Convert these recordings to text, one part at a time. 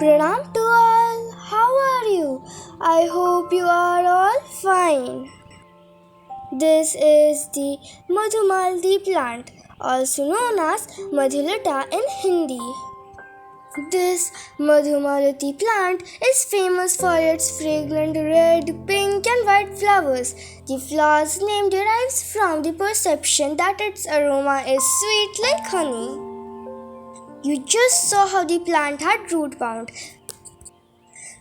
Pranam to all. How are you? I hope you are all fine. This is the Madhumalati plant, also known as Madhulata in Hindi. This Madhumalati plant is famous for its fragrant red, pink and white flowers. The flower's name derives from the perception that its aroma is sweet like honey. You just saw how the plant had root bound.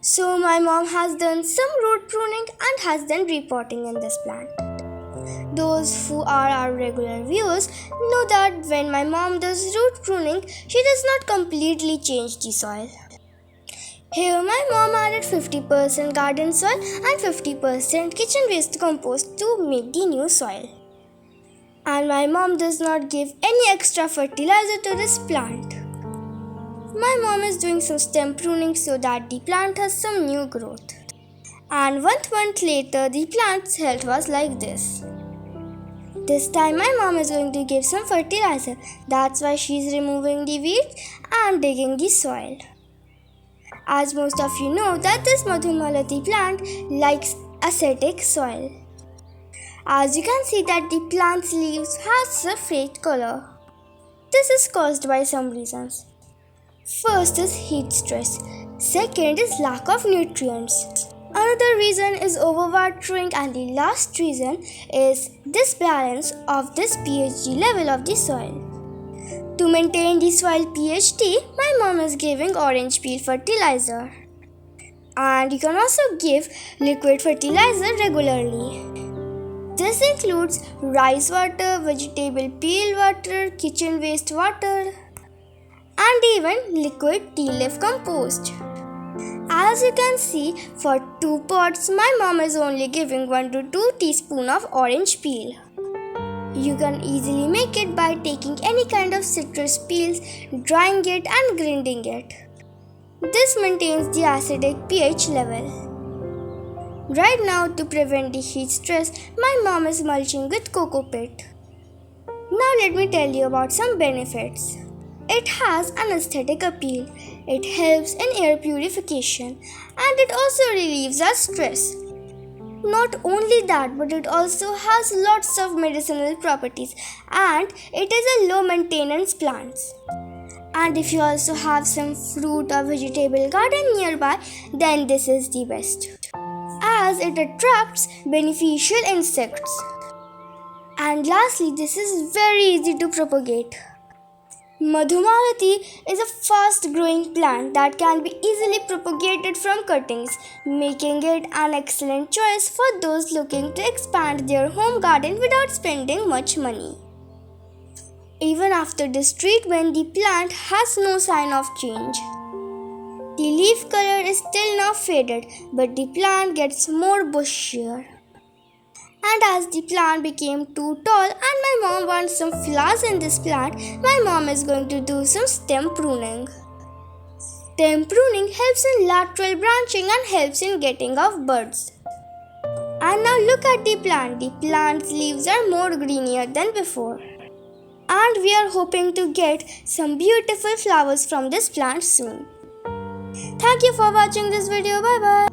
So my mom has done some root pruning and has done repotting in this plant. Those who are our regular viewers know that when my mom does root pruning, she does not completely change the soil. Here my mom added 50% garden soil and 50% kitchen waste compost to make the new soil. And my mom does not give any extra fertilizer to this plant. My mom is doing some stem pruning so that the plant has some new growth. And 1 month later, the plant's health was like this. This time my mom is going to give some fertilizer. That's why she is removing the weeds and digging the soil. As most of you know that this Madhumalati plant likes acidic soil. As you can see that the plant's leaves has a fade color. This is caused by some reasons. First is heat stress. Second is lack of nutrients. Another reason is overwatering, and the last reason is disbalance of this pH level of the soil. To maintain the soil pH, my mom is giving orange peel fertilizer. And you can also give liquid fertilizer regularly. This includes rice water, vegetable peel water, kitchen waste water, and even liquid tea leaf compost. As you can see, for 2 pots, my mom is only giving 1 to 2 teaspoons of orange peel. You can easily make it by taking any kind of citrus peels, drying it and grinding it. This maintains the acidic pH level. Right now, to prevent the heat stress, my mom is mulching with coco peat. Now let me tell you about some benefits. It has an aesthetic appeal, it helps in air purification, and it also relieves our stress. Not only that, but it also has lots of medicinal properties and it is a low maintenance plant. And if you also have some fruit or vegetable garden nearby, then this is the best, as it attracts beneficial insects. And lastly, this is very easy to propagate. Madhumalati is a fast-growing plant that can be easily propagated from cuttings, making it an excellent choice for those looking to expand their home garden without spending much money. Even after this treatment, the plant has no sign of change. The leaf color is still not faded, but the plant gets more bushier. And as the plant became too tall and my mom wants some flowers in this plant, my mom is going to do some stem pruning. Stem pruning helps in lateral branching and helps in getting off buds. And now look at the plant. The plant's leaves are more greenier than before. And we are hoping to get some beautiful flowers from this plant soon. Thank you for watching this video. Bye bye.